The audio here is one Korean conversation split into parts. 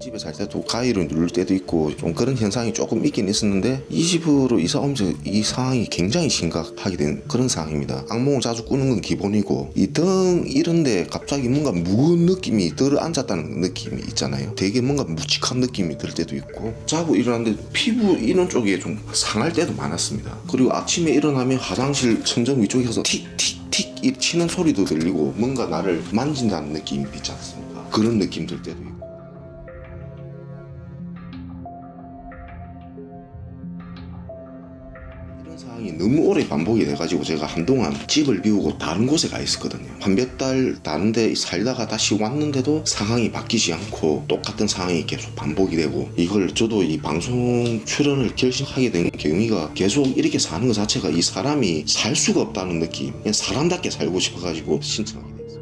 집에 살 때도 가위로 누를 때도 있고 좀 그런 현상이 조금 있긴 있었는데 이 집으로 이사 오면서 이 상황이 굉장히 심각하게 된 그런 상황입니다. 악몽을 자주 꾸는 건 기본이고 이 등 이런데 갑자기 뭔가 무거운 느낌이 들어앉았다는 느낌이 있잖아요. 되게 뭔가 묵직한 느낌이 들 때도 있고 자고 일어났는데 피부 이런 쪽에 좀 상할 때도 많았습니다. 그리고 아침에 일어나면 화장실 천정 위쪽에서 틱틱틱 이 치는 소리도 들리고 뭔가 나를 만진다는 느낌이 있지 않습니까? 그런 느낌 들 때도 있고 이런 상황이 너무 오래 반복이 돼가지고 제가 한동안 집을 비우고 다른 곳에 가 있었거든요. 한 몇 달 다른 데 살다가 다시 왔는데도 상황이 바뀌지 않고 똑같은 상황이 계속 반복이 되고 이걸 저도 이 방송 출연을 결심하게 된 경위가 계속 이렇게 사는 것 자체가 이 사람이 살 수가 없다는 느낌, 그냥 사람답게 살고 싶어가지고 신청하게 됐어요.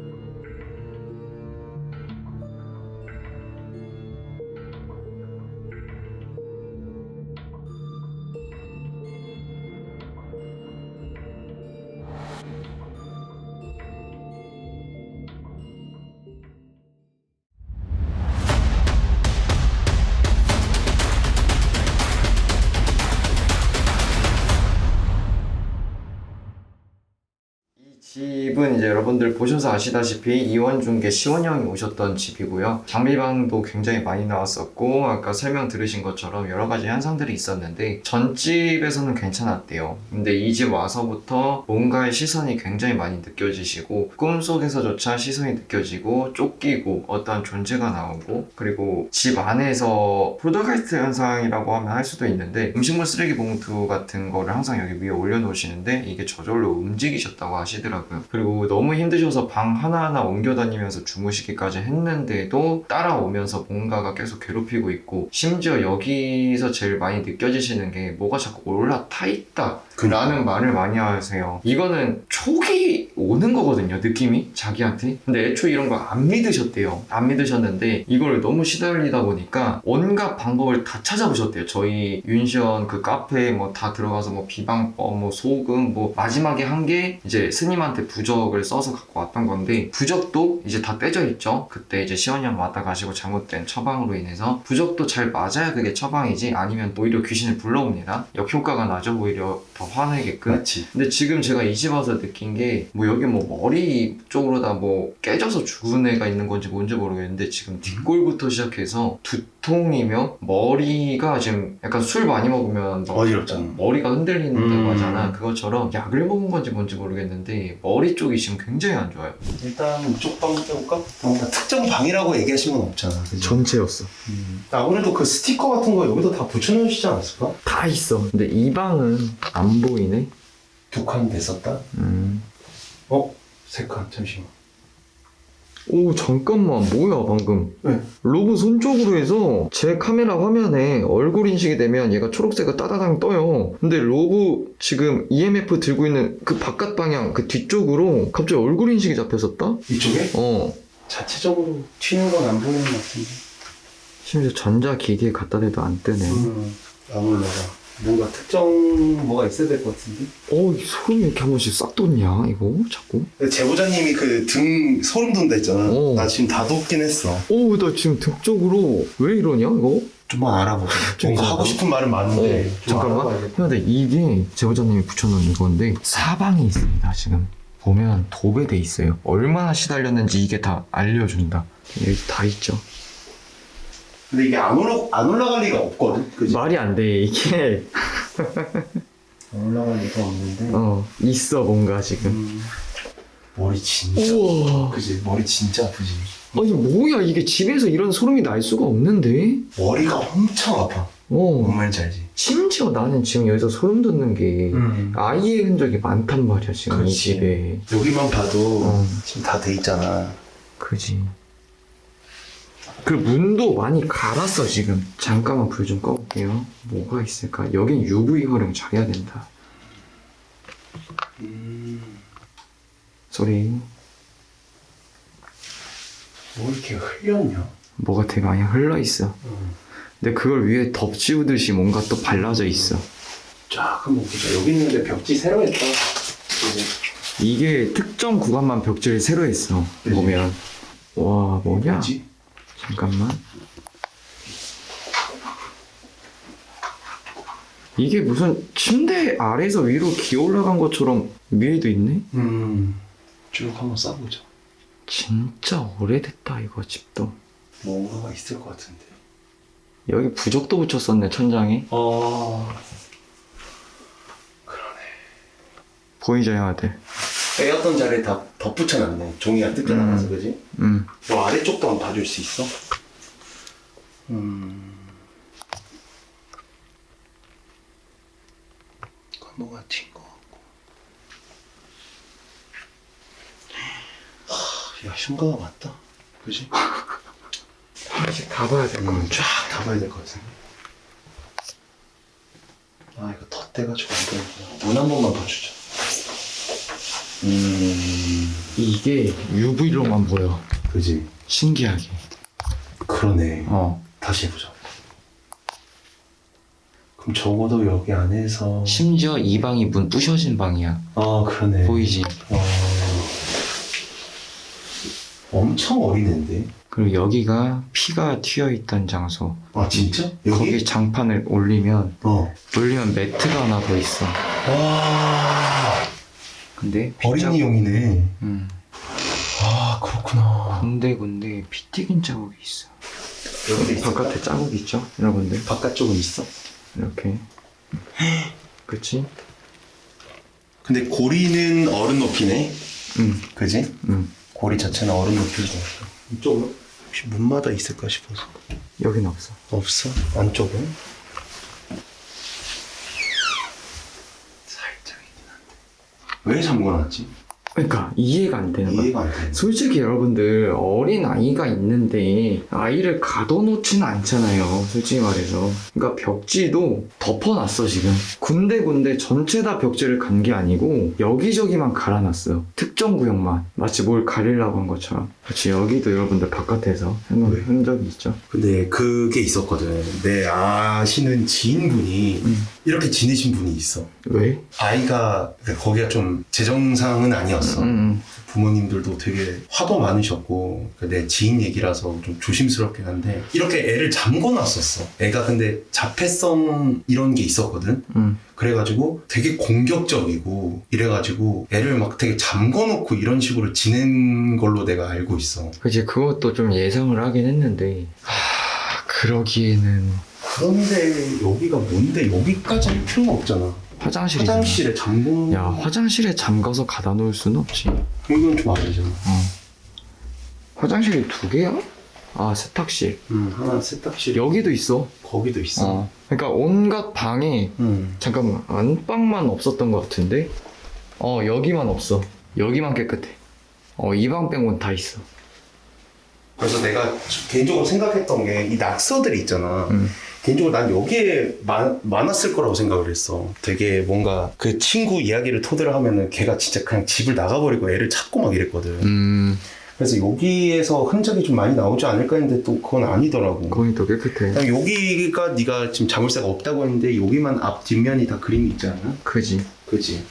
집은 이제 여러분들 보셔서 아시다시피 이원중계 시원형이 오셨던 집이고요. 장비방도 굉장히 많이 나왔었고 아까 설명 들으신 것처럼 여러 가지 현상들이 있었는데 전집에서는 괜찮았대요. 근데 이 집 와서부터 뭔가의 시선이 굉장히 많이 느껴지시고 꿈속에서조차 시선이 느껴지고 쫓기고 어떠한 존재가 나오고 그리고 집 안에서 폴더가이스트 현상이라고 하면 할 수도 있는데 음식물 쓰레기 봉투 같은 거를 항상 여기 위에 올려놓으시는데 이게 저절로 움직이셨다고 하시더라고요. 그리고 너무 힘드셔서 방 하나하나 옮겨 다니면서 주무시기까지 했는데도 따라오면서 뭔가가 계속 괴롭히고 있고 심지어 여기서 제일 많이 느껴지시는 게 뭐가 자꾸 올라타 있다 라는 말을 많이 하세요. 이거는 촉이 오는 거거든요, 느낌이 자기한테. 근데 애초에 이런 거 안 믿으셨대요. 안 믿으셨는데 이걸 너무 시달리다 보니까 온갖 방법을 다 찾아보셨대요. 저희 윤시원 그 카페에 뭐 다 들어가서 뭐 비방법, 뭐 소금, 뭐 마지막에 한 게 이제 스님한테 부적을 써서 갖고 왔던 건데 부적도 이제 다 떼져 있죠. 그때 이제 시원형 왔다 가시고 잘못된 처방으로 인해서 부적도 잘 맞아야 그게 처방이지 아니면 오히려 귀신을 불러옵니다. 역효과가 나죠. 오히려 더 화내게끔. 그렇지. 근데 지금 제가 이 집 와서 느낀 게 뭐 여기 뭐 머리 쪽으로 다 뭐 깨져서 죽은 애가 있는 건지 뭔지 모르겠는데 지금 뒷골부터 시작해서 두통이며 머리가 지금 약간 술 많이 먹으면 막 어지럽잖아. 머리가 흔들린다고 하잖아. 그것처럼 약을 먹은 건지 뭔지 모르겠는데 머리 쪽이 지금 굉장히 안 좋아요. 일단 이쪽 방 해볼까? 뭔가 특정 방이라고 얘기하신 건 없잖아. 그죠? 전체였어. 아무래도 그 스티커 같은 거 여기도 다 붙여놓으시지 않았을까? 다 있어. 근데 이 방은 안 보이네. 2칸 됐었다? 어? 3칸, 잠시만. 오 잠깐만 뭐야 방금 네. 로브 손 쪽으로 해서 제 카메라 화면에 얼굴 인식이 되면 얘가 초록색이 따다당 떠요. 근데 로브 지금 EMF 들고 있는 그 바깥 방향 그 뒤쪽으로 갑자기 얼굴 인식이 잡혔었다? 이쪽에? 자체적으로 튀는 건 안 보이는 것 같은데. 심지어 전자기기에 갖다 대도 안 뜨네. 안 올라가. 뭔가 특정 뭐가 있어야 될 것 같은데? 이 소름이 이렇게 한 번씩 싹 돋냐 이거 자꾸? 제보자님이 그 등 소름 돋는다 했잖아. 나 지금 다 돋긴 했어. 나 지금 등 쪽으로 왜 이러냐 이거? 좀만 알아보자. 뭔가 하고 싶은 말은 많은데 좀 잠깐만. 알아봐야겠다. 근데 이게 제보자님이 붙여놓은 이건데 사방이 있습니다. 지금 보면 도배돼 있어요. 얼마나 시달렸는지 이게 다 알려준다. 여기 다 있죠. 근데 이게 안 올라갈 리가 없거든. 그지? 말이 안 돼. 이게 안 올라갈 리가 없는데. 있어 뭔가 지금. 머리 진짜. 우와. 그지? 머리 진짜 아프지. 아니 뭐야 이게 집에서 이런 소름이 날 수가 없는데. 머리가 엄청 아파. 뭔 말인지 알지? 심지어 나는 지금 여기서 소름 돋는 게 아이의 흔적이 많단 말이야 지금 이 그렇지. 집에. 여기만 봐도 지금 다 돼 있잖아. 그지. 그 문도 많이 갈았어 지금. 잠깐만 불 좀 꺼볼게요. 뭐가 있을까? 여긴 UV 활용 잘해야 된다. 소리. 뭐 이렇게 흘렸냐? 뭐가 되게 많이 흘러있어. 근데 그걸 위에 덮지우듯이 뭔가 또 발라져 있어. 쫙 한번 보자. 여기 있는데 벽지 새로 했다. 그지? 이게 특정 구간만 벽지를 새로 했어. 그치. 보면. 와 뭐냐? 뭐지? 잠깐만. 이게 무슨 침대 아래에서 위로 기어 올라간 것처럼 위에도 있네? 쭉 한번 싸보자. 진짜 오래됐다 이거 집도. 뭔가가 있을 것 같은데. 여기 부적도 붙였었네 천장에. 그러네. 보이죠 형아들? 빼었던 자리에 다 덧붙여놨네. 종이가 뜯겨나가서 그지? 너 아래쪽도 한번 봐줄 수 있어? 뭐가 튄 것 같고. 야, 흉가가 맞다. 그지? 하나씩 다 봐야 될 것 같아. 쫙다 봐야 될 것 같은데. 아, 이거 덧대가지고 안 되는구나. 문 한 번만 봐주자. 이게 UV로만 보여. 그지? 신기하게. 그러네. 어. 다시 해보자. 그럼 적어도 여기 안에서. 심지어 이 방이 문 부셔진 방이야. 아, 그러네. 보이지? 엄청 어린애인데? 그리고 여기가 피가 튀어있던 장소. 아, 진짜? 여기? 거기 장판을 올리면 매트가 하나 더 있어. 와. 근데 어린이용이네. 아 그렇구나. 군데군데 피 튀긴 자국이 있어. 여기도 있을까? 바깥에 자국 있죠 여러분들? 바깥쪽은 있어? 이렇게. 그치? 근데 고리는 어른 높이네? 그지? 응. 고리 자체는 어른 높이고. 이쪽은? 혹시 문마다 있을까 싶어서. 여긴 없어. 없어? 안쪽은? 살짝 있긴 한데. 왜 잠궈놨지? 그러니까 이해가 안 되는 거야. 이해가 안 돼. 솔직히 여러분들 어린 아이가 있는데 아이를 가둬놓지는 않잖아요 솔직히 말해서. 그러니까 벽지도 덮어놨어 지금. 군데군데 전체 다 벽지를 간 게 아니고 여기저기만 갈아놨어. 특정 구역만 마치 뭘 가리려고 한 것처럼. 그렇지. 여기도 여러분들 바깥에서 해놓은 왜? 흔적이 있죠. 근데 그게 있었거든. 내 아시는 지인분이 이렇게 지내신 분이 있어. 왜? 아이가 거기가 좀 재정상은 아니었어. 부모님들도 되게 화도 많으셨고 내 지인 얘기라서 좀 조심스럽긴 한데 이렇게 애를 잠궈놨었어. 애가 근데 자폐성 이런 게 있었거든. 그래가지고 되게 공격적이고 이래가지고 애를 막 되게 잠궈놓고 이런 식으로 지낸 걸로 내가 알고 있어. 그치. 그것도 좀 예상을 하긴 했는데 그러기에는 그런데 여기가 뭔데 여기까지 할 필요가 없잖아. 화장실이잖아. 화장실에 잠궈. 야 화장실에 잠가서 가다 놓을 수는 없지. 이건 좀 아니잖아. 화장실이 두 개야? 아 세탁실. 하나 세탁실. 여기도 있어. 거기도 있어. 그러니까 온갖 방에 잠깐만 안방만 없었던 것 같은데 여기만 없어. 여기만 깨끗해. 이 방 빼고는 다 있어. 그래서 내가 개인적으로 생각했던 게 이 낙서들이 있잖아. 개인적으로 난 여기에 많았을 거라고 생각을 했어. 되게 뭔가 그 친구 이야기를 토대로 하면은 걔가 진짜 그냥 집을 나가버리고 애를 찾고 막 이랬거든. 그래서 여기에서 흔적이 좀 많이 나오지 않을까 했는데 또 그건 아니더라고. 거기 더 깨끗해. 그냥 여기가 네가 지금 자물쇠가 없다고 했는데 여기만 앞 뒷면이 다 그림이 있지 않아? 그지. 그지.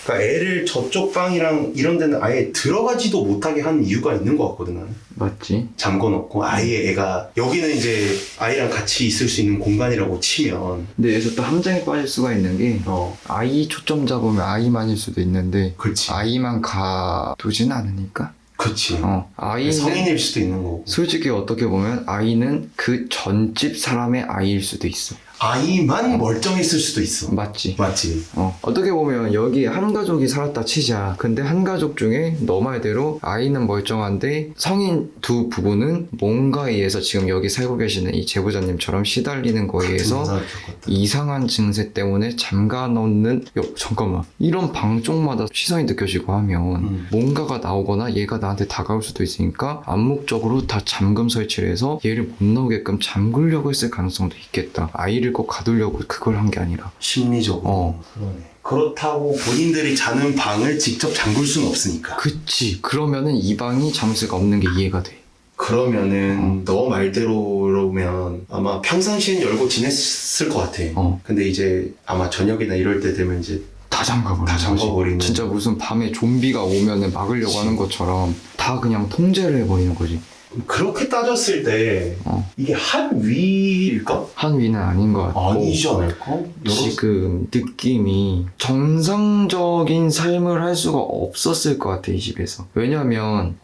그러니까 애를 저쪽 방이랑 이런 데는 아예 들어가지도 못하게 한 이유가 있는 것 같거든 나는. 맞지. 잠궈놓고 아예 애가 여기는 이제 아이랑 같이 있을 수 있는 공간이라고 치면. 근데 여기서 또 함정에 빠질 수가 있는 게 아이 초점 잡으면 아이만일 수도 있는데 그렇지. 아이만 가두진 않으니까. 그치. 아이는 성인일 수도 있는 거고. 솔직히 어떻게 보면 아이는 그 전집 사람의 아이일 수도 있어. 아이만 멀쩡했을 수도 있어. 맞지? 맞지. 어떻게 보면 여기 한 가족이 살았다 치자. 근데 한 가족 중에 너 말대로 아이는 멀쩡한데 성인 두 부부는 뭔가에 의해서 지금 여기 살고 계시는 이 제보자님처럼 시달리는 거에 의해서 이상한 증세 때문에 잠가 놓는 잠깐만 이런 방 쪽마다 시선이 느껴지고 하면 뭔가가 나오거나 얘가 나한테 다가올 수도 있으니까 암묵적으로 다 잠금 설치를 해서 얘를 못 나오게끔 잠그려고 했을 가능성도 있겠다. 아이를 꼭 가두려고 그걸 한 게 아니라 심리적으로. 그러네. 그렇다고 본인들이 자는 방을 직접 잠글 수는 없으니까. 그치. 그러면은 이 방이 잠수가 없는 게 이해가 돼. 그러면은 너 말대로면 아마 평상시엔 열고 지냈을 것 같아. 근데 이제 아마 저녁이나 이럴 때 되면 이제 다 잠가버리는 거지. 진짜 무슨 밤에 좀비가 오면은 막으려고 하는 것처럼 다 그냥 통제를 해버리는 거지. 그렇게 따졌을 때 이게 한 위일까? 한 위는 아닌 것 같고 아니지 않을까? 지금 느낌이 정상적인 삶을 할 수가 없었을 것 같아 이 집에서. 왜냐면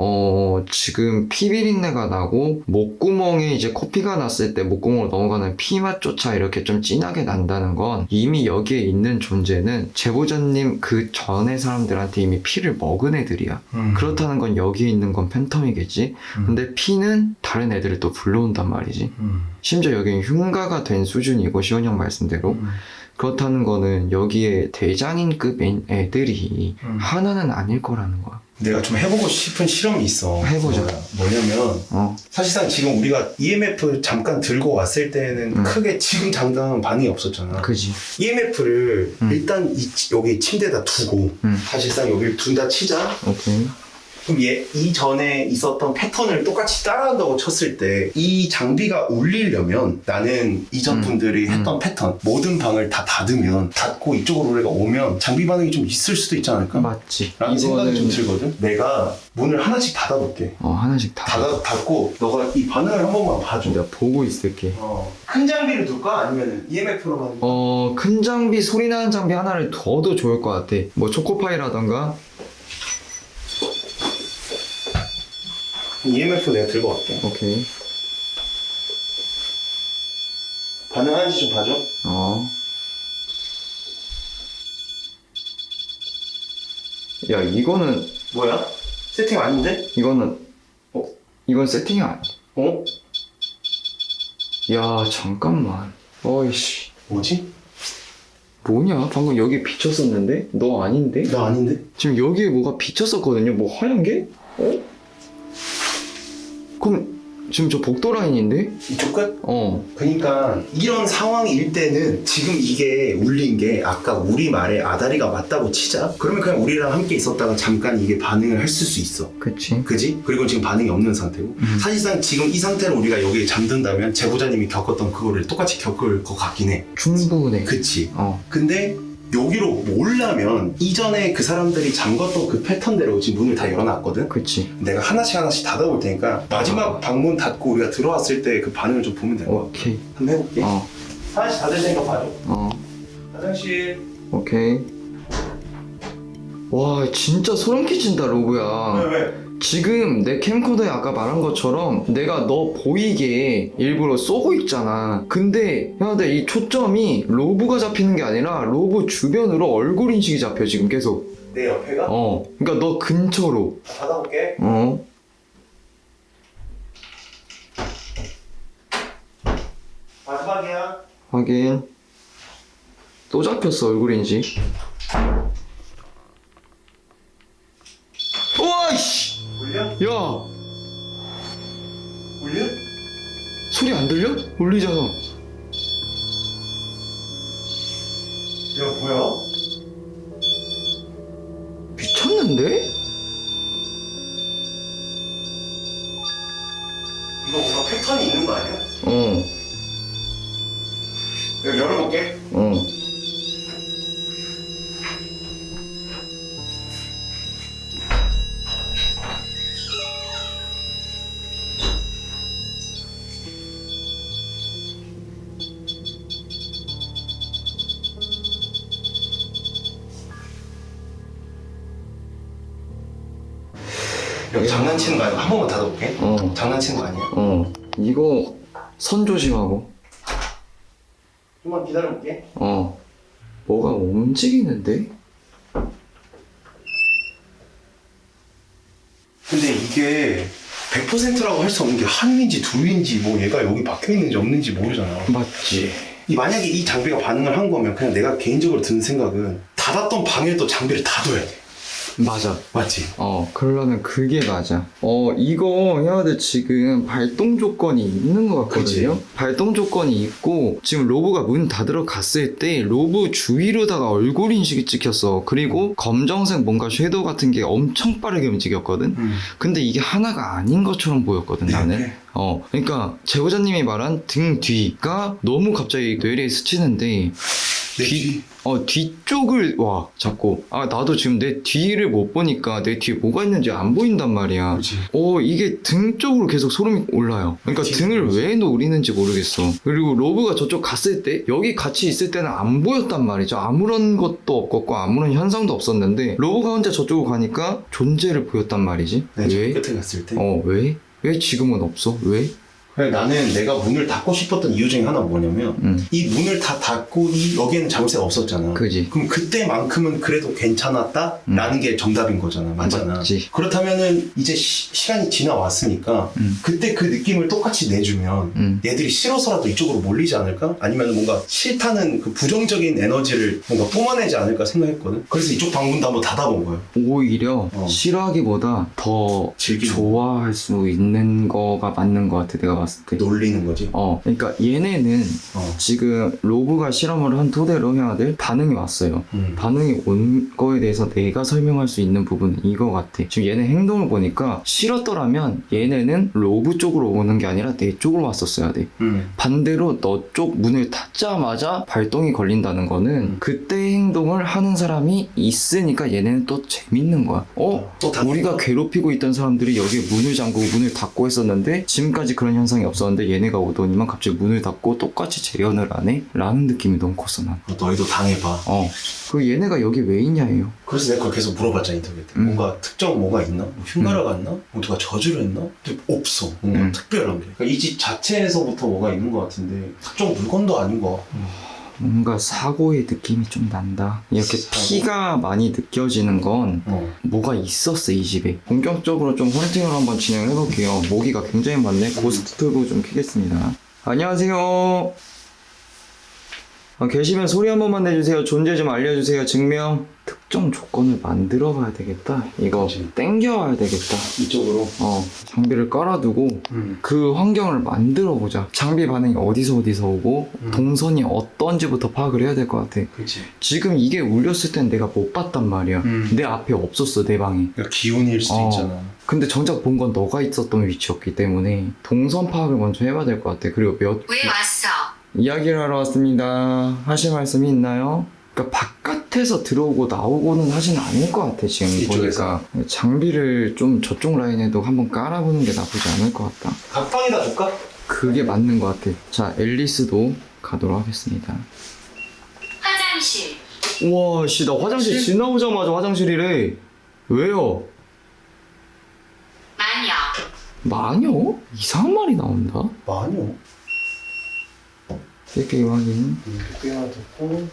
지금 피 비린내가 나고 목구멍에 이제 코피가 났을 때 목구멍으로 넘어가는 피맛조차 이렇게 좀 진하게 난다는 건 이미 여기에 있는 존재는 제보자님 그 전에 사람들한테 이미 피를 먹은 애들이야. 그렇다는 건 여기에 있는 건 팬텀이겠지. 근데 피는 다른 애들을 또 불러온단 말이지. 심지어 여기는 흉가가 된 수준이고 시원 형 말씀대로 그렇다는 거는 여기에 대장인급 애들이 하나는 아닐 거라는 거야. 내가 좀 해보고 싶은 실험이 있어. 해보자. 뭐냐면 사실상 지금 우리가 EMF 잠깐 들고 왔을 때는 크게 지금 당장 반응이 없었잖아. 그지. EMF를 일단 여기 침대에다 두고 사실상 여기를 둔다 치자. 오케이. 그럼 이전에 있었던 패턴을 똑같이 따라한다고 쳤을 때 이 장비가 울리려면 나는 이전 분들이 했던 패턴 모든 방을 다 닫으면 닫고 이쪽으로 우리가 오면 장비 반응이 좀 있을 수도 있지 않을까? 맞지. 라는 생각이 좀 들거든? 내가 문을 하나씩 닫아볼게. 하나씩 닫고 너가 이 반응을 한 번만 봐줘. 내가 보고 있을게. 큰 장비를 둘까? 아니면 EMF로만? 큰 장비, 소리 나는 장비 하나를 둬도 좋을 것 같아. 뭐 초코파이라던가. EMF 내가 들고 갈게. 오케이. 반응하는지 좀 봐줘. 야, 이거는 뭐야? 세팅 아닌데? 이거는 이건 세팅이 아니야. 야, 잠깐만. 어이씨. 뭐지? 뭐냐? 방금 여기 비쳤었는데? 너 아닌데? 나 아닌데? 지금 여기에 뭐가 비쳤었거든요? 뭐 하얀 게? 그럼 지금 저 복도 라인인데? 이쪽 끝? 그러니까 이런 상황일 때는 지금 이게 울린 게 아까 우리 말에 아다리가 맞다고 치자. 그러면 그냥 우리랑 함께 있었다가 잠깐 이게 반응을 했을 수 있어. 그치. 그지? 그리고 지금 반응이 없는 상태고 사실상 지금 이 상태로 우리가 여기에 잠든다면 제보자님이 겪었던 그거를 똑같이 겪을 것 같긴 해. 충분해. 그치? 근데 여기로 오려면 이전에 그 사람들이 잠궜던 그 패턴대로 지금 문을 다 열어놨거든? 그치. 내가 하나씩 닫아볼 테니까 마지막 방문 닫고 우리가 들어왔을 때 그 반응을 좀 보면 될 것 같아. 오케이. 한번 해볼게. 하나씩 닫을 테니까 봐줘. 화장실. 오케이. 와, 진짜 소름 끼친다, 로브야. 왜? 지금 내 캠코더에 아까 말한 것처럼 내가 너 보이게 일부러 쏘고 있잖아. 근데 야, 근데 이 초점이 로브가 잡히는 게 아니라 로브 주변으로 얼굴 인식이 잡혀 지금 계속. 내 옆에가? 그러니까 너 근처로. 닫아볼게. 마지막이야. 확인. 또 잡혔어 얼굴 인식. 우와 이씨. 울려? 야, 울려? 소리 안 들려? 울리잖아. 야 뭐야? 미쳤는데? 이거 뭔가 패턴이 있는 거 아니야? 내가 열어볼게. 여기 장난치는 거 아니야? 한 번만 닫아볼게. 장난치는 거 아니야? 이거 선 조심하고. 좀만 기다려볼게. 뭐가 움직이는데? 근데 이게 100%라고 할 수 없는 게 한인지 둘인지 뭐 얘가 여기 박혀있는지 없는지 모르잖아. 맞지. 만약에 이 장비가 반응을 한 거면 그냥 내가 개인적으로 드는 생각은 닫았던 방에도 장비를 닫아야 돼. 맞아. 맞지? 그러려면 그게 맞아. 이거 해야 돼. 지금 발동 조건이 있는 것 같거든요. 그치? 발동 조건이 있고 지금 로브가 문 닫으러 갔을 때 로브 주위로다가 얼굴 인식이 찍혔어. 그리고 검정색 뭔가 섀도우 같은 게 엄청 빠르게 움직였거든. 근데 이게 하나가 아닌 것처럼 보였거든 나는. 그러니까 제보자님이 말한 등 뒤가 너무 갑자기 뇌리에 스치는데 내 뒤. 뒤쪽을 와 자꾸 나도 지금 내 뒤를 못 보니까 내 뒤에 뭐가 있는지 안 보인단 말이야. 그렇지. 이게 등 쪽으로 계속 소름이 올라요. 그러니까 그치. 등을 왜 노리는지 모르겠어. 그리고 로브가 저쪽 갔을 때 여기 같이 있을 때는 안 보였단 말이죠. 아무런 것도 없었고 아무런 현상도 없었는데 로브가 혼자 저쪽으로 가니까 존재를 보였단 말이지. 내 왜? 끝에 갔을 때. 왜? 왜 지금은 없어? 왜? 그래, 나는 내가 문을 닫고 싶었던 이유 중에 하나가 뭐냐면 이 문을 다 닫고 여기에는 자물쇠가 없었잖아. 그지. 그럼 그때만큼은 그래도 괜찮았다라는 게 정답인 거잖아. 맞잖아. 맞지. 그렇다면은 이제 시간이 지나왔으니까 그때 그 느낌을 똑같이 내주면 얘들이 싫어서라도 이쪽으로 몰리지 않을까? 아니면 뭔가 싫다는 그 부정적인 에너지를 뭔가 뿜어내지 않을까 생각했거든. 그래서 이쪽 방문도 한번 닫아본 거야. 오히려 싫어하기보다 더 즐기는 좋아할 수 있는 거가 맞는 것 같아. 내가 봤을 때. 놀리는 거지. 그러니까 얘네는 어. 지금 로브가 실험을 한 토대로 해야 될 반응이 왔어요. 반응이 온 거에 대해서 내가 설명할 수 있는 부분은 이거 같아. 지금 얘네 행동을 보니까 싫었더라면 얘네는 로브 쪽으로 오는 게 아니라 내 쪽으로 왔었어야 돼. 반대로 너 쪽 문을 닫자마자 발동이 걸린다는 거는 그때 행동을 하는 사람이 있으니까 얘네는 또 재밌는 거야. 또 닫는 우리가 거야? 괴롭히고 있던 사람들이 여기에 문을 잠그고 문을 닫고 했었는데 지금까지 그런 현상이 없었는데 얘네가 오더니만 갑자기 문을 닫고 똑같이 재현을 안 해? 라는 느낌이 너무 컸어 난. 너희도 당해봐. 그 얘네가 여기 왜 있냐예요. 그래서 내가 그걸 계속 물어봤잖아, 인터뷰 때. 뭔가 특정 뭐가 있나? 뭐 흉가를 갔나? 뭐 누가 저주를 했나? 근데 없어. 뭔가 특별한 게. 그러니까 이 집 자체에서부터 뭐가 있는 것 같은데 특정 물건도 아닌 거. 뭔가 사고의 느낌이 좀 난다. 이렇게 사고? 피가 많이 느껴지는 건 뭐가 있었어 이 집에. 본격적으로 좀 헌팅을 한번 진행을 해볼게요. 모기가 굉장히 많네. 고스트도 좀 켜겠습니다. 안녕하세요. 계시면 소리 한 번만 내주세요. 존재 좀 알려주세요. 증명. 특정 조건을 만들어 봐야 되겠다. 이거 그치. 땡겨와야 되겠다. 이쪽으로. 장비를 깔아두고 그 환경을 만들어 보자. 장비 반응이 어디서 오고 동선이 어떤지부터 파악을 해야 될 것 같아. 그치. 지금 이게 울렸을 땐 내가 못 봤단 말이야. 내 앞에 없었어, 내 방에. 그러니까 기운일 수도 있잖아. 근데 정작 본 건 너가 있었던 위치였기 때문에 동선 파악을 먼저 해봐야 될 것 같아. 그리고 왜 왔어? 이야기를 하러 왔습니다. 하실 말씀이 있나요? 그러니까 바깥에서 들어오고 나오고는 하진 않을 것 같아 지금 이쪽에서? 보니까. 장비를 좀 저쪽 라인에도 한번 깔아보는 게 나쁘지 않을 것 같다. 각방에다 줄까? 그게 맞는 것 같아. 자, 앨리스도 가도록 하겠습니다. 화장실. 우와 씨, 나 화장실 지나오자마자 화장실이래. 왜요? 마녀. 마녀? 이상한 말이 나온다? 마녀. 이렇게 확인. 꽤 하나 듣고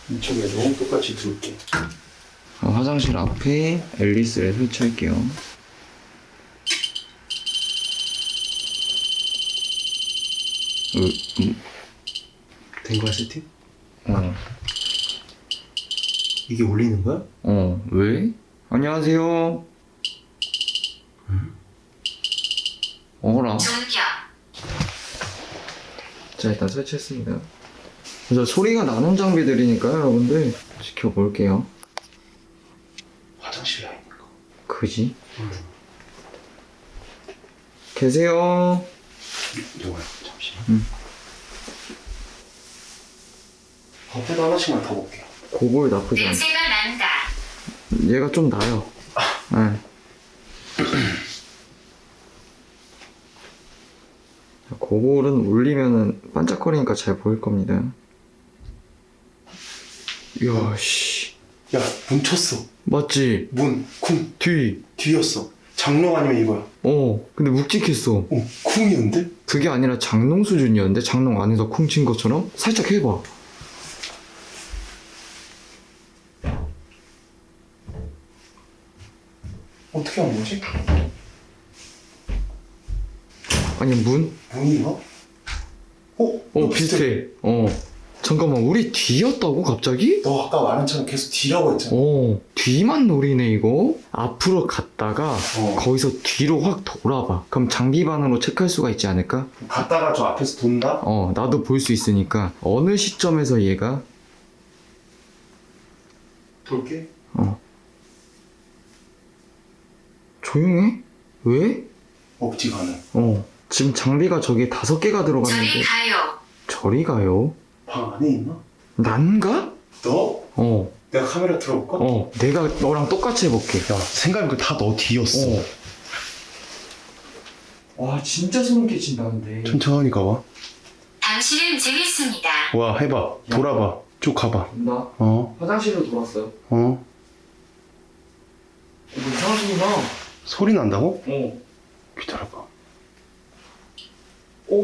이쪽에도 똑같이 둘게. 화장실 앞에 앨리스를 설치할게요. 된 거야, 세팅? 어. 이게 울리는 거야? 왜? 안녕하세요. 어라. 존경. 자, 일단 설치했습니다. 그래서 소리가 나는 장비들이니까요, 여러분들. 지켜볼게요. 화장실 라인인가? 그지? 계세요. 누구야? 잠시만. 앞에도 하나씩만 더 볼게. 고볼 나쁘지 않아. 냄새가 난다. 얘가 좀 나요. 네. 고볼은 울리면은 반짝거리니까 잘 보일 겁니다. 이야, 씨. 야, 문 쳤어. 맞지? 문, 쿵. 뒤. 뒤였어. 장롱 아니면 이거야. 근데 묵직했어. 쿵이었는데? 그게 아니라 장롱 수준이었는데? 장롱 안에서 쿵 친 것처럼? 살짝 해봐. 어떻게 한 거지? 아니, 문? 문인가? 비슷해. 잠깐만, 우리 뒤였다고, 갑자기? 너 아까 말한 처럼 계속 뒤라고 했잖아. 뒤만 노리네, 이거? 앞으로 갔다가, 거기서 뒤로 확 돌아봐. 그럼 장비반으로 체크할 수가 있지 않을까? 갔다가 저 앞에서 돈다? 나도 볼 수 있으니까. 어느 시점에서 얘가, 돌게? 조용해? 왜? 없지가 않아. 지금 장비가 저기에 5개가 들어갔는데. 저리 가요. 저리 가요? 방 안에 있나? 난가? 너? 어. 내가 카메라 들어볼까? 내가 너랑 똑같이 해볼게. 야, 생각해보니까 다 너 뒤였어. 와, 진짜 소름 끼친다, 근데. 천천히 가봐. 당신은 재밌습니다. 와, 해봐. 돌아봐. 쭉 가봐. 나 화장실로 돌았어요. 뭐 이상한 소리 나. 소리 난다고? 기다려봐.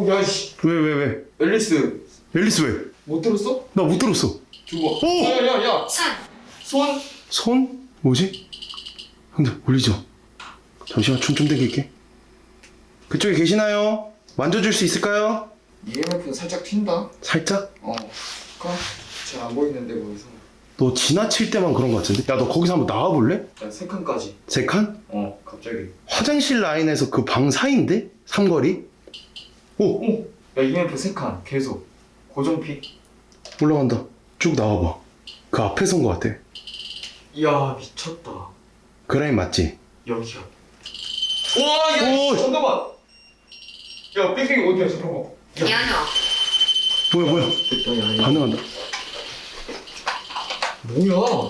야, 씨. 왜? 앨리스. 앨리스 왜? 못 들었어? 나 못 들었어. 줘봐. 오! 야. 손. 손? 뭐지? 근데 올리죠. 잠시만 춤 좀 당길게. 그쪽에 계시나요? 만져줄 수 있을까요? EMF는 살짝 튄다. 살짝? 잘안 보이는데, 거기서. 너 지나칠 때만 그런 거 같은데? 야, 너 거기서 한번 나와볼래? 야, 세 칸까지. 세 칸? 갑자기. 화장실 라인에서 그 방 사이인데? 삼거리? 오! 야, EMF 세 칸. 계속. 고정피. 올라간다. 쭉 나와봐. 그 앞에 선 거 같아. 이야, 미쳤다. 그 라인 맞지? 여기야. 와, 야, 오! 잠깐만. 야, 뺑뺑이 어디야, 잠깐만. 뭐야? 됐다, 야. 반응한다. 뭐야?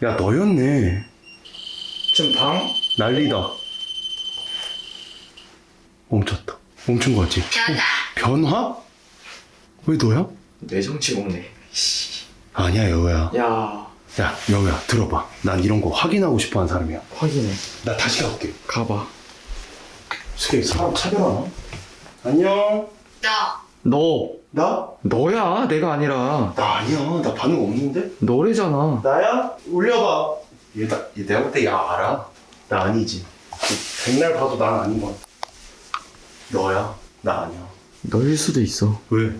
야, 너였네. 지금 방? 난리다. 멈췄다. 멈춘 거 같지? 변화? 왜 너야? 내 정치 없네. 아니야, 여우야. 야, 야, 여우야, 들어봐. 난 이런 거 확인하고 싶어 하는 사람이야. 확인해. 나 다시 가볼게. 가봐. 어떻게 사람 차별하나? 안녕. 너. 나? 너야, 내가 아니라. 나 아니야. 나 반응 없는데? 너래잖아. 나야? 올려봐. 얘 내가 볼 때 야 알아. 나 아니지. 백날 봐도 난 아닌 것 같아. 너야. 나 아니야. 너일 수도 있어. 왜?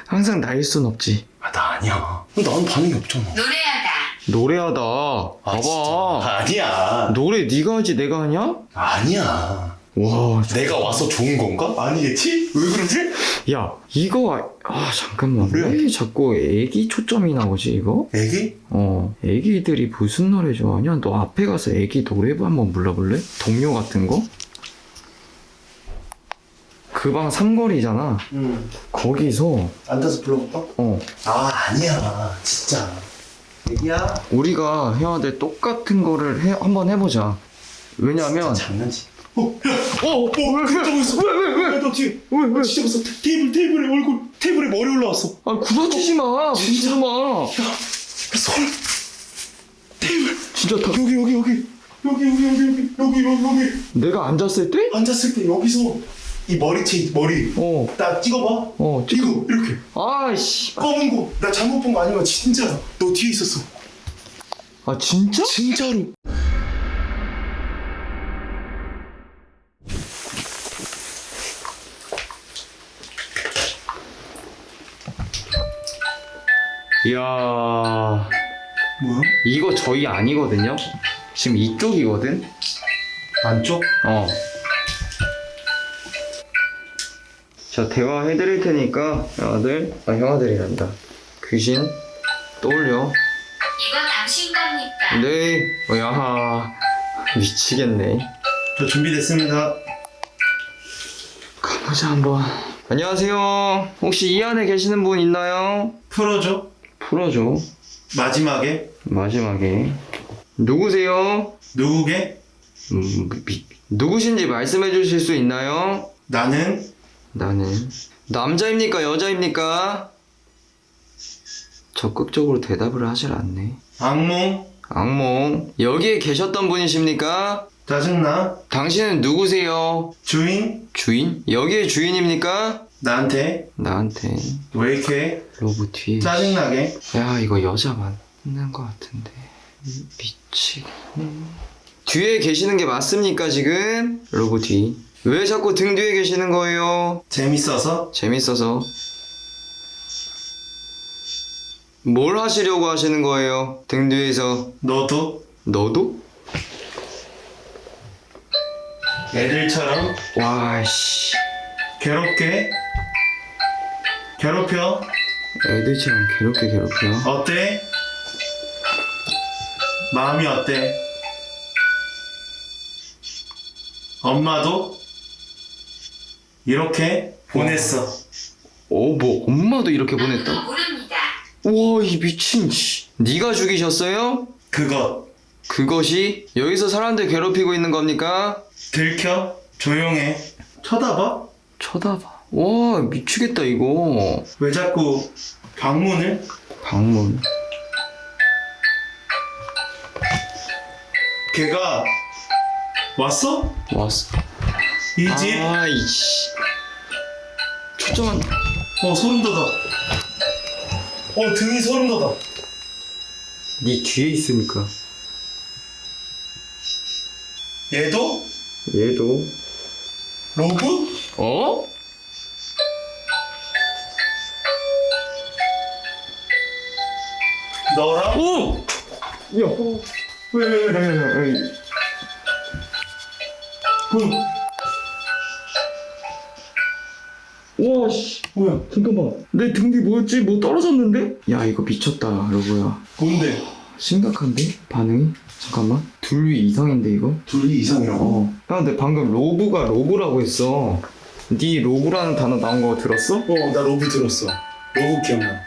항상 나일 순 없지. 아, 나 아니야. 나는 반응이 없잖아. 노래하다. 봐봐. 진짜. 아니야. 노래 네가 하지 내가 하냐? 아니야. 와, 내가 와서 좋은 건가? 아니겠지? 왜 그러지? 야, 이거 잠깐만. 그래? 왜 자꾸 애기 초점이 나오지 이거? 애기? 애기들이 무슨 노래 좋아하냐? 너 앞에 가서 애기 노래 한번 불러볼래? 동요 같은 거? 그 방 삼거리잖아. 응. 거기서 앉아서 불러볼까? 아, 아니야. 진짜. 애기야. 우리가 해야 될 똑같은 거를 한번 해보자. 왜냐면 장난치. 왜? 너 뒤에. 왜? 진짜 봤어. 테이블에 얼굴, 테이블에 머리 올라왔어. 아, 구라치지 마. 진짜 마. 손. 테이블. 진짜 다. 여기. 내가 앉았을 때? 앉았을 때 여기서 이 머리 딱 찍어봐. 찍어. 이렇게 아이씨. 검은 거. 나 잘못 본 거 아니면 진짜 너 뒤에 있었어. 아, 진짜? 진짜로. 이야, 뭐야? 이거 저희 아니거든요? 지금 이쪽이거든? 안쪽? 자, 대화해드릴 테니까 형아들이란다. 귀신 떠올려. 이거 당신 겁니까? 네. 야하, 미치겠네. 저 준비됐습니다. 가보자 한번. 안녕하세요. 혹시 이 안에 계시는 분 있나요? 풀어줘. 풀어줘. 마지막에 누구세요? 누구게? 누구신지 말씀해 주실 수 있나요? 나는 남자입니까? 여자입니까? 적극적으로 대답을 하질 않네. 악몽. 여기에 계셨던 분이십니까? 짜증나. 당신은 누구세요? 주인? 여기에 주인입니까? 나한테 왜 이렇게 로봇 뒤에. 짜증나게? 야, 이거 여자 맞는 것 같은데. 미치겠네. 뒤에 계시는 게 맞습니까, 지금? 로봇 뒤. 왜 자꾸 등 뒤에 계시는 거예요? 재밌어서? 뭘 하시려고 하시는 거예요? 등 뒤에서. 너도? 애들처럼 와씨. 괴롭혀? 애들처럼 괴롭혀. 어때? 마음이 어때? 엄마도 이렇게 보냈어. 뭐 엄마도 이렇게 아무도 보냈다. 모릅니다. 와, 이 미친 씨. 네가 죽이셨어요? 그것이 여기서 사람들 괴롭히고 있는 겁니까? 들켜? 조용해. 쳐다봐? 쳐다봐. 와, 미치겠다 이거. 왜 자꾸 방문을? 방문. 걔가 왔어? 왔어. 이 집? 아이씨. 초점한. 소름 돋아. 등이 소름 돋아. 네 뒤에 있으니까. 얘도? 얘도. 로브? 어? 너랑? 오! 야. 왜. 와, 씨. 뭐야? 잠깐만. 내 등 뒤 뭐였지? 뭐 떨어졌는데? 야, 이거 미쳤다, 로보야. 뭔데? 심각한데? 반응이? 잠깐만. 둘 위 이상인데, 이거? 둘이 이상이라고? 야, 근데 방금 로브가 로브라고 했어. 네 로브라는 단어 나온 거 들었어? 나 로브 들었어. 로브 기억나.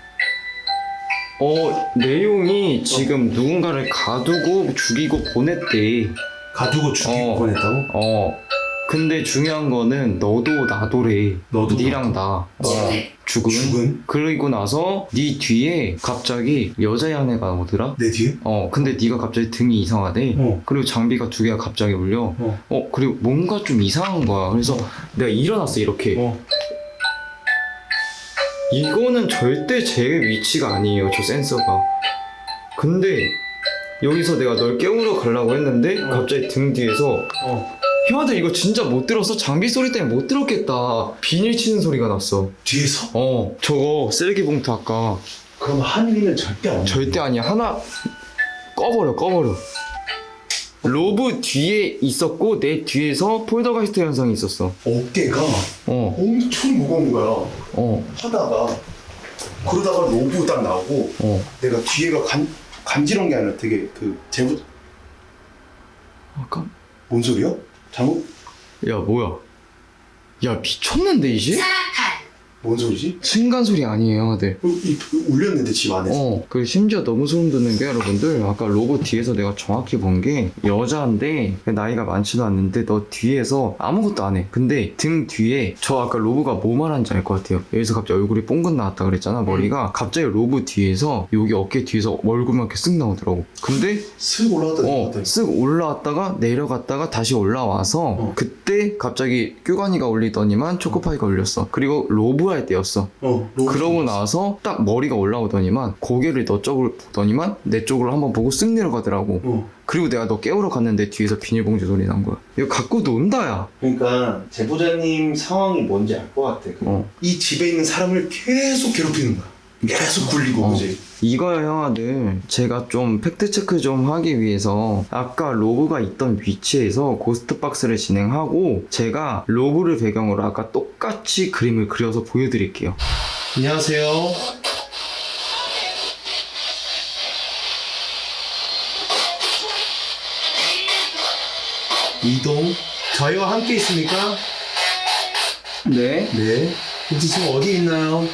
내용이 지금 누군가를 가두고 죽이고 보냈대. 가두고 죽이고 어. 보냈다고? 근데 중요한 거는 너도 나도래. 너도 니랑 나. 죽은. 죽은? 그리고 나서 네 뒤에 갑자기 여자 향내가 오더라. 내 뒤에? 근데 네가 갑자기 등이 이상하대. 어. 그리고 장비가 두 개가 갑자기 울려. 그리고 뭔가 좀 이상한 거야. 그래서 내가 일어났어, 이렇게. 이거는 절대 제 위치가 아니에요, 저 센서가. 근데 여기서 내가 널 깨우러 가려고 했는데 갑자기 등 뒤에서 형아들 이거 진짜 못 들었어? 장비 소리 때문에 못 들었겠다. 비닐 치는 소리가 났어. 뒤에서? 저거 쓰레기 봉투 아까. 그럼 한이는 절대 안 절대 아니야. 하나 꺼버려. 로브 뒤에 있었고 내 뒤에서 폴더가이스트 현상이 있었어. 어깨가 어. 엄청 무거운 거야. 하다가 그러다가 로브 딱 나오고 내가 뒤에가 간지러운 게 아니라 되게 제부 아까 뭔 소리야? 잘못? 야 뭐야? 야 미쳤는데 이제? 사악한 뭔 소리지? 층간 소리 아니에요, 아들. 울렸는데 집 안에서. 그 심지어 너무 소름 돋는 게 여러분들 아까 로봇 뒤에서 내가 정확히 본 게 여자인데 나이가 많지도 않는데 너 뒤에서 아무것도 안 해. 근데 등 뒤에 저 아까 로브가 뭐 말하는지 알 것 같아요. 여기서 갑자기 얼굴이 뽕긋 나왔다 그랬잖아, 머리가. 갑자기 로브 뒤에서 여기 어깨 뒤에서 얼굴만 이렇게 쓱 나오더라고. 근데 슥 올라왔다. 쓱 올라왔다가 내려갔다가 다시 올라와서 그때 갑자기 뀨가니가 울리더니만 초코파이가 울렸어. 그리고 로브 할 때였어. 로브. 그러고 나서 딱 머리가 올라오더니만 고개를 너 쪽을 보더니만 내 쪽으로 한번 보고 쓱 내려가더라고. 그리고 내가 너 깨우러 갔는데 뒤에서 비닐봉지 소리 난 거야. 이거 갖고 논다, 야. 그러니까 제보자님 상황이 뭔지 알 것 같아. 이 집에 있는 사람을 계속 괴롭히는 거야. 계속 굴리고 그지? 이거요, 형아들. 제가 좀 팩트체크 좀 하기 위해서 아까 로브가 있던 위치에서 고스트박스를 진행하고 제가 로브를 배경으로 아까 똑같이 그림을 그려서 보여드릴게요. 안녕하세요. 이동. 저희와 함께 있습니까? 네. 네. 혹시 지금 어디 있나요?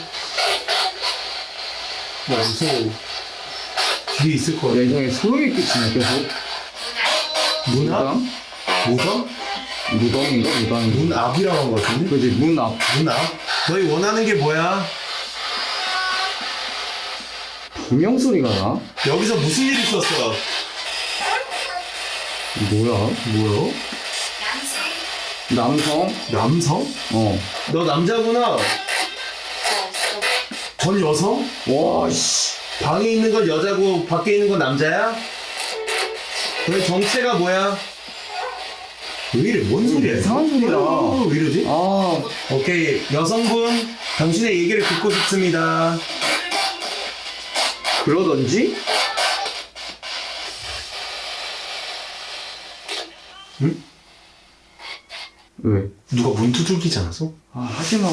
무서워. 뒤에 있을 거야. 예정에 소름이 끼치네, 계속. 문앞? 무덤? 무덤인가? 무덤인가? 문앞이라고 한 거 같은데? 그지, 문 앞. 문앞? 너희 원하는 게 뭐야? 비명 소리가 나? 여기서 무슨 일 있었어? 뭐야? 뭐야? 남성 남성? 남성? 너 남자구나. 전 여성? 와, 씨. 방에 있는 건 여자고 밖에 있는 건 남자야? 너희 정체가 뭐야? 왜 이래? 뭔 소리야? 이상한 소리다. 왜 이러지? 오케이, 여성분, 당신의 얘기를 듣고 싶습니다. 그러던지? 응? 왜? 누가 문 두들기지 않았어? 하지마.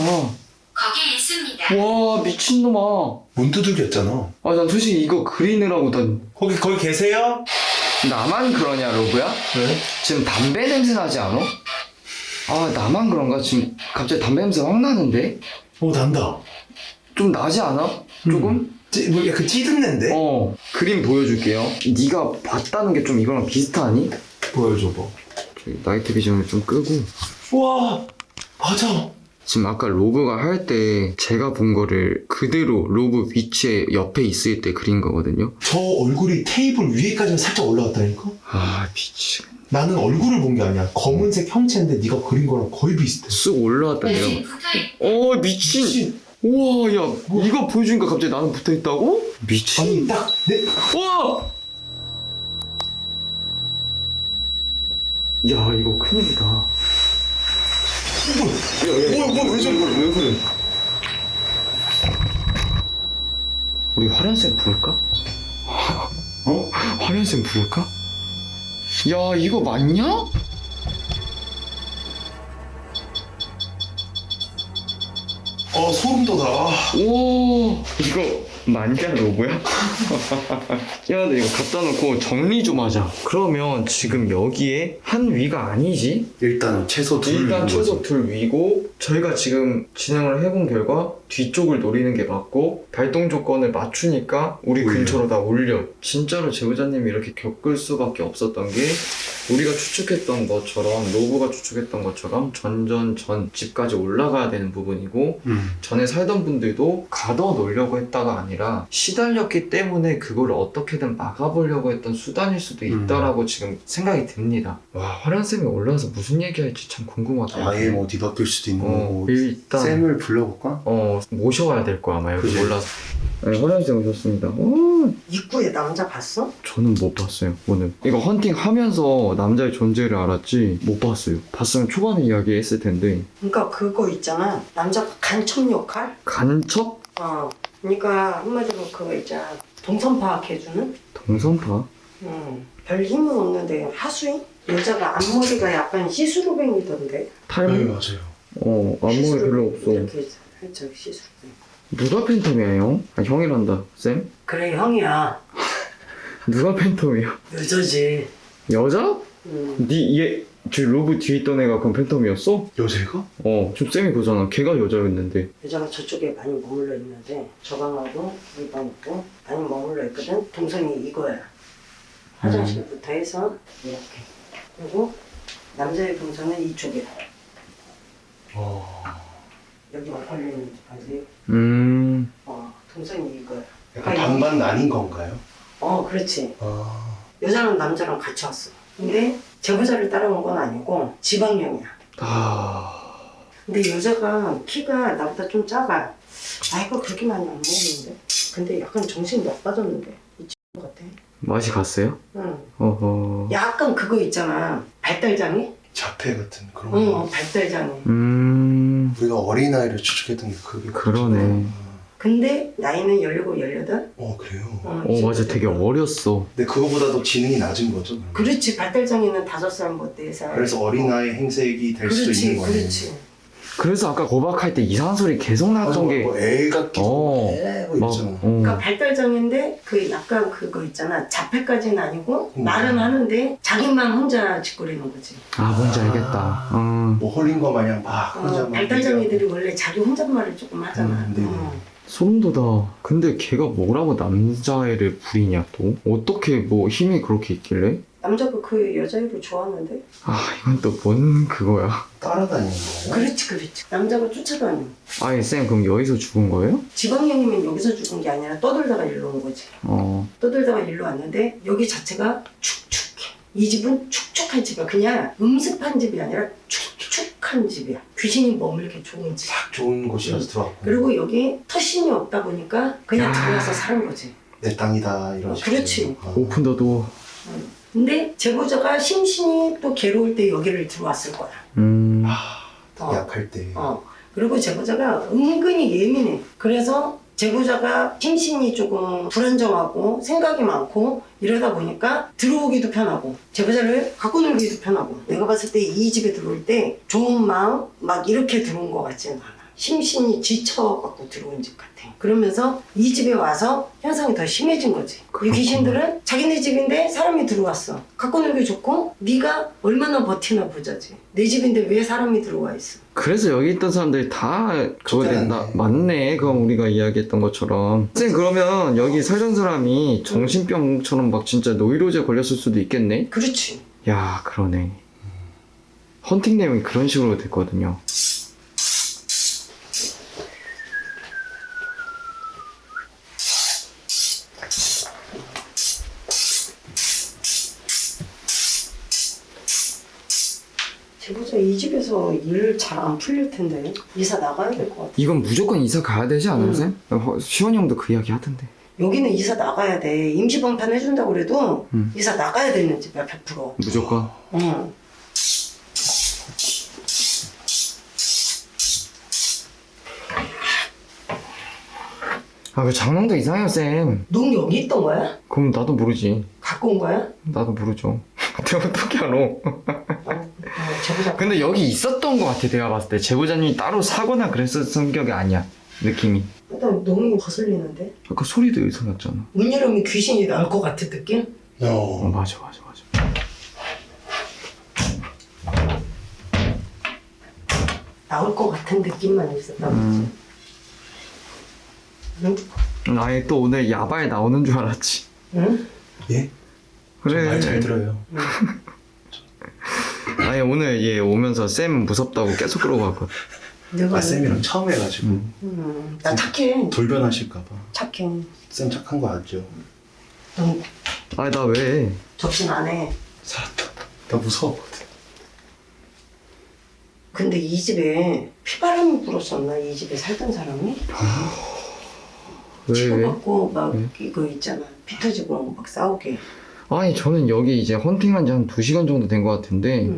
거기 있습니다. 와, 미친놈아. 문 두들겼잖아. 난 솔직히 이거 그리느라고 거기 계세요? 나만 그러냐, 로브야? 왜? 지금 담배 냄새 나지 않아? 나만 그런가? 지금 갑자기 담배 냄새 확 나는데? 난다. 좀 나지 않아? 조금? 뭐 약간 찌든는데? 그림 보여줄게요. 네가 봤다는 게 좀 이거랑 비슷하니? 보여줘봐. 나이트 비전을 좀 끄고. 우와, 맞아. 지금 아까 로브가 할 때 제가 본 거를 그대로 로브 위치에 옆에 있을 때 그린 거거든요. 저 얼굴이 테이블 위에까지 살짝 올라갔다니까? 아 미치. 나는 얼굴을 본 게 아니야. 검은색 형체인데 네가 그린 거랑 거의 비슷해. 쑥 올라왔다 내가. 미친. 우와 야 이거 보여주니까 갑자기 나는 붙어있다고? 미친. 아니 딱 내. 우와. 야 이거 큰일이다. 왜 저래? 왜 그래? 우리 화련쌤 부를까? 화련쌤 부를까? 야 이거 맞냐? 소름 돋아. 오 이거 맞냐 로고야? 야 근데 이거 갖다 놓고 정리 좀 하자. 그러면 지금 여기에 한 위가 아니지? 일단 최소 둘. 일단 최소 둘 위고 저희가 지금 진행을 해본 결과 뒤쪽을 노리는 게 맞고 발동 조건을 맞추니까 우리 올려. 근처로 다 올려. 진짜로 제보자님이 이렇게 겪을 수밖에 없었던 게 우리가 추측했던 것처럼 로브가 추측했던 것처럼 전 집까지 올라가야 되는 부분이고 전에 살던 분들도 가둬 놓으려고 했다가 아니라 시달렸기 때문에 그걸 어떻게든 막아보려고 했던 수단일 수도 있다라고 지금 생각이 듭니다. 와 화련쌤이 올라와서 무슨 얘기할지 참 궁금하다. 아예 뭐 뒤바뀔 수도 있는 거고. 일단 쌤을 불러볼까? 모셔와야 될 거야 아마 여기 그치. 올라서. 네, 화련쌤 오셨습니다. 입구에 남자 봤어? 저는 못 봤어요 오늘. 이거 헌팅하면서 남자의 존재를 알았지 못 봤어요. 봤으면 초반에 이야기했을 텐데. 그러니까 그거 있잖아. 남자가 간첩 역할? 간첩? 그러니까 한마디로 그거 있잖아. 동선 파악해주는? 동선파? 별 힘은 없는데 하수인? 여자가 앞머리가 약간 시스루뱅이던데. 탈모? 맞아요. 앞머리 별로 없어. 이렇게 살짝 시스루뱅. 누가 팬텀이야 형? 형이란다 쌤? 그래 형이야. 누가 팬텀이야? 여자지. 여자? 저 로브 뒤에 있던 애가 그럼 팬텀이었어? 여자가? 좀 쌤이 그거잖아. 걔가 여자였는데. 여자가 저쪽에 많이 머물러 있는데 저 방하고 이 방 있고 많이 머물러 있거든. 동선이 이거야. 화장실부터 해서 이렇게. 그리고 남자의 동선은 이쪽에. 여기 걸리는 데까지. 동선이 이거야. 약간 반반 나뉜 건가요? 그렇지. 여자랑 남자랑 같이 왔어. 근데 제보자를 따라온 건 아니고 지방령이야. 근데 여자가 키가 나보다 좀 작아. 이거 그렇게 많이 안 먹었는데. 근데 약간 정신이 나빠졌는데. 이 친구 같아. 맛이 갔어요? 응. 어허. 약간 그거 있잖아. 발달장애? 자폐 같은 그런 거. 발달장애. 우리가 어린아이를 추측했던 게 그게 그러네. 근데 나이는 17, 18? 그래요? 맞아. 되게 어렸어. 근데 그거보다도 지능이 낮은 거죠? 그러면? 그렇지. 발달장애는 5살, 뭐 4살. 그래서 어린아이 행색이 될 수도 있는 거네. 그렇지. 그래서 아까 고박할 때 이상한 소리 계속 나왔던 게. 애 같기도 애 막, 있잖아. 그러니까 발달장애인데 그 약간 그거 있잖아. 자폐까지는 아니고 말은 하는데 자기만 혼자 짓거리는 거지. 뭔지 알겠다. 뭐 홀린 거 마냥 막 혼자 막 발달장애들이 원래 자기 혼잣말을 조금 하잖아. 네. 소름 돋아. 근데 걔가 뭐라고 남자애를 부리냐 또? 어떻게 뭐 힘이 그렇게 있길래? 남자가 그 여자애를 좋아하는데? 이건 또 뭔 그거야? 따라다니는 거예요? 그렇지. 남자가 쫓아다녀. 쌤 그럼 여기서 죽은 거예요? 지방령이면 여기서 죽은 게 아니라 떠돌다가 일로 온 거지. 떠돌다가 일로 왔는데 여기 자체가 축축해. 이 집은 축축한 집이야. 그냥 음습한 집이 아니라 축축한 집이야. 귀신이 머물기 좋은 집. 딱 좋은 곳이라서 들어왔고. 그리고 여기 터신이 없다 보니까 그냥 들어와서 사는 거지. 내 땅이다 이런 식으로. 그렇지. 오픈 더 도어. 근데 제보자가 심신이 또 괴로울 때 여기를 들어왔을 거야. 약할 때. 그리고 제보자가 은근히 예민해. 그래서 제보자가 심신이 조금 불안정하고 생각이 많고 이러다 보니까 들어오기도 편하고 제보자를 갖고 놀기도 편하고 내가 봤을 때 이 집에 들어올 때 좋은 마음 막 이렇게 들어온 것 같지는 않아. 심신이 지쳐갖고 들어온 집 같아. 그러면서 이 집에 와서 현상이 더 심해진 거지. 이 귀신들은 자기네 집인데 사람이 들어왔어. 갖고 놀기 좋고 네가 얼마나 버티나 보자지. 내 집인데 왜 사람이 들어와 있어. 그래서 여기 있던 사람들이 다 그거 된다. 맞네. 그건 우리가 이야기했던 것처럼. 쌤 그러면 여기 살던 사람이 정신병처럼 막 진짜 노이로제 걸렸을 수도 있겠네? 그렇지. 야 그러네. 헌팅 내용이 그런 식으로 됐거든요. 제보자 이 집에서 일 잘 안 풀릴 텐데 이사 나가야 될 것 같아. 이건 무조건 이사 가야 되지 않아요, 쌤? 시원 형도 그 이야기 하던데. 여기는 이사 나가야 돼. 임시방판 해준다고 그래도 이사 나가야 되는 집이야 100%. 무조건. 응. 아 왜 장롱도 이상해요, 쌤? 넌 여기 있던 거야? 그럼 나도 모르지. 갖고 온 거야? 나도 모르죠. 내가 어떻게 알아? 제보자. 근데 여기 있었던 것 같아, 내가 봤을 때. 제보자님이 따로 사거나 그랬을 성격이 아니야, 느낌이. 일단 너무 거슬리는데? 아까 소리도 이상했잖아. 문 열으면 귀신이 나올 것 같은 느낌? 맞아. 나올 것 같은 느낌만 있었다고 그러지. 응? 아예 또 오늘 야발 나오는 줄 알았지. 응? 예? 그래. 말 잘 들어요. 아니 오늘 얘 오면서 쌤 무섭다고 계속 그러고 왔거든. 내가 쌤이랑 처음 해가지고 나 착해. 돌변하실까봐. 착해. 쌤 착한 거 알죠? 넌 아니 나 왜? 접신 안 해. 살았다. 나 무서웠거든. 근데 이 집에 피바람이 불었었나? 이 집에 살던 사람이? 왜? 치고받고 막 이거 있잖아. 피 터지고 막 싸우게. 아니 저는 여기 이제 헌팅한 지 한 2시간 정도 된 것 같은데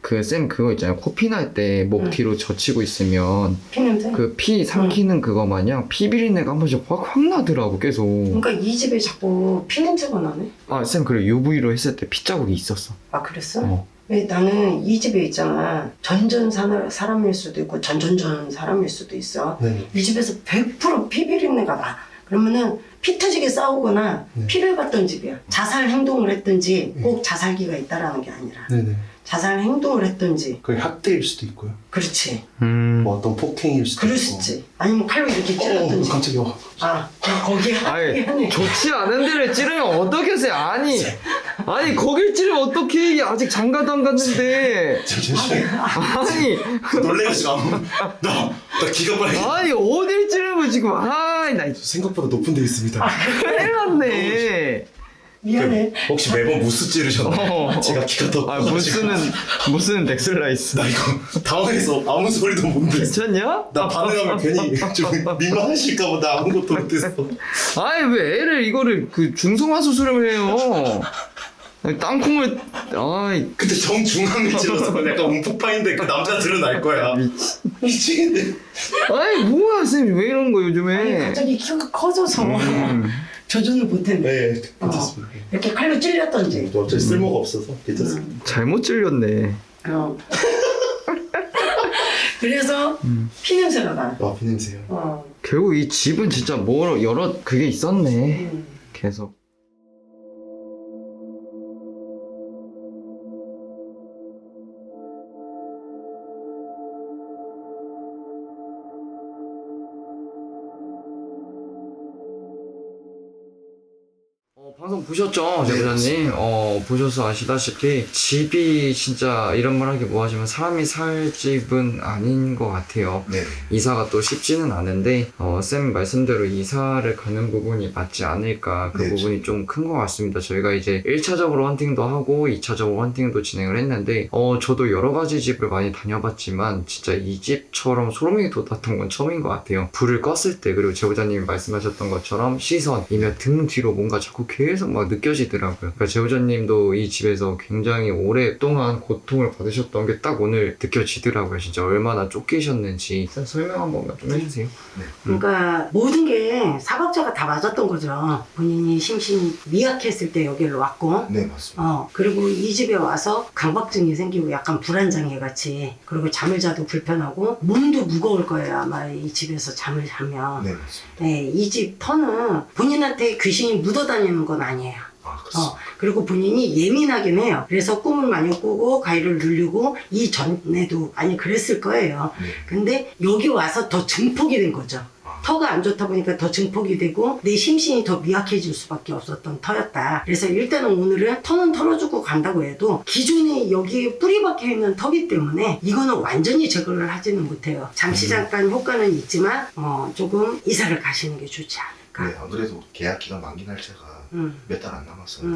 그 쌤 그거 있잖아요. 코피 날 때 목 뒤로 젖히고 있으면 피냄새? 그 피 삼키는 그거 마냥 피 비린내가 한 번씩 확 나더라고 계속. 그러니까 이 집에 자꾸 피냄새가 나네? 아 쌤 그래 UV로 했을 때 피자국이 있었어. 아 그랬어? 어. 왜 나는 이 집에 있잖아. 전전 사람일 수도 있고 전전전 사람일 수도 있어. 네. 이 집에서 100% 피 비린내가 나. 그러면은 피 터지게 싸우거나 네. 피를 봤던 집이야. 자살 행동을 했든지 꼭 자살기가 있다라는 게 아니라 네네. 자살 행동을 했든지. 그게 학대일 수도 있고요. 그렇지. 뭐 어떤 폭행일 수도 그럴 있고. 수 있지. 아니면 칼로 이렇게 찔렀든지. 깜짝이야. 아 거기 아니 하네. 좋지 않은 데를 찌르면 어떻게 세? 아니 거길 찌르면 어떻게? 이게 아직 장가도 안 갔는데. 아니 놀래가지고 나 기가 빨리. 아니 어딜 찌르면 지금 나 생각보다 높은 데 있습니다. 큰일 났네. 미안해. 혹시 매번 무스 찌르셨나요? 제가 기가 더 아 커가지고. 무스는 덱슬라이스. 나 이거 당황해서 아무 소리도 못 냈어. 괜찮냐? 나 반응하면 괜히 좀 민망하실까봐 나 아무것도 못했어. 아니 왜 애를 이거를 그 중성화 수술을 해요? 아니, 땅콩을 근데 정중앙에 찔러서 약간 움푹파인데 그 남자들은 알 거야. 미치겠네. 아니 뭐야 쌤 왜 이런 거 아니 요즘에? 갑자기 키가 커져서 조준을 못했네. 네, 괜찮습니다. 이렇게 칼로 찔렸던지. 어차피 쓸모가 없어서 괜찮습니다. 잘못 찔렸네. 그래서 피냄새가 나. 아, 비냄새요. 결국 이 집은 진짜 뭐 여러 그게 있었네. 계속. 방송 보셨죠, 제보자님? 보셔서 아시다시피 집이 진짜 이런 말 하기 뭐하지만 사람이 살 집은 아닌 것 같아요. 네. 이사가 또 쉽지는 않은데 쌤 말씀대로 이사를 가는 부분이 맞지 않을까 그 네. 부분이 좀 큰 것 같습니다. 저희가 이제 1차적으로 헌팅도 하고 2차적으로 헌팅도 진행을 했는데 저도 여러 가지 집을 많이 다녀봤지만 진짜 이 집처럼 소름이 돋았던 건 처음인 것 같아요. 불을 껐을 때 그리고 제보자님이 말씀하셨던 것처럼 시선이며 등 뒤로 뭔가 자꾸 계속 계속 막 느껴지더라고요. 그러니까 제보자님도 이 집에서 굉장히 오랫동안 고통을 받으셨던 게 딱 오늘 느껴지더라고요. 진짜 얼마나 쫓기셨는지. 일단 설명 한 번만 좀 해주세요. 그러니까 모든 게 사박자가 다 맞았던 거죠. 본인이 심신이 미약했을 때 여기로 왔고, 네, 맞습니다. 그리고 이 집에 와서 강박증이 생기고 약간 불안장애 같이, 그리고 잠을 자도 불편하고 몸도 무거울 거예요. 아마 이 집에서 잠을 자면. 네, 맞습니다. 네, 이 집 터는 본인한테 귀신이 묻어다니는 건 아니에요. 아, 그렇습니다. 그리고 본인이 예민하긴 해요. 그래서 꿈을 많이 꾸고 가위를 누르고 이전에도 많이 그랬을 거예요. 네. 근데 여기 와서 더 증폭이 된 거죠. 터가 안 좋다 보니까 더 증폭이 되고 내 심신이 더 미약해질 수밖에 없었던 터였다. 그래서 일단은 오늘은 터는 털어주고 간다고 해도 기존에 여기에 뿌리 박혀 있는 터기 때문에 이거는 완전히 제거를 하지는 못해요. 잠시 잠깐 효과는 있지만 조금 이사를 가시는 게 좋지 않을까. 네, 안 그래도 계약 기간 만기 날짜가 몇 달 안 남았어요.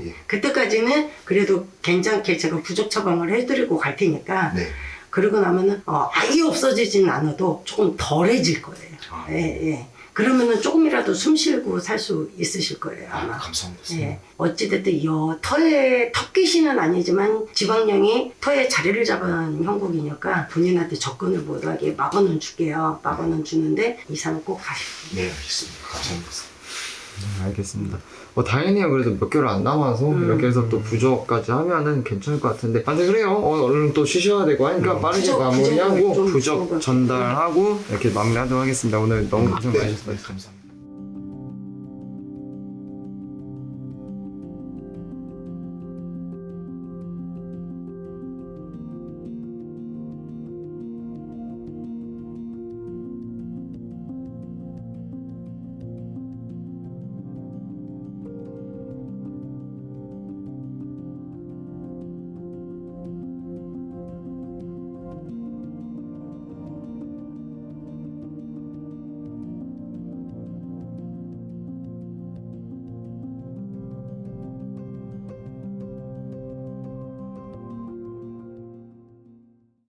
예. 그때까지는 그래도 괜찮게 제가 부적 처방을 해드리고 갈 테니까 네. 그러고 나면은 아예 없어지진 않아도 조금 덜해질 거예요. 아, 예. 그러면은 조금이라도 숨 쉬고 살 수 있으실 거예요 아마. 감사합니다. 예. 어찌됐든 이 터에 턱귀신은 아니지만 지방령이 터에 자리를 잡은 형국이니까 본인한테 접근을 못하게 막아는 줄게요. 막아는 주는데 이사는 꼭 가시고. 네, 알겠습니다. 감사합니다. 알겠습니다. 다행이에요. 그래도 몇 개월 안 남아서 이렇게 해서 또 부적까지 하면은 괜찮을 것 같은데. 근데 그래요. 얼른 또 쉬셔야 되고 하니까 빠르게 부적, 마무리하고 부적을 좀 부적 전달하고 이렇게 마무리하도록 하겠습니다. 오늘 너무 고생 네, 많으셨어요. 감사합니다.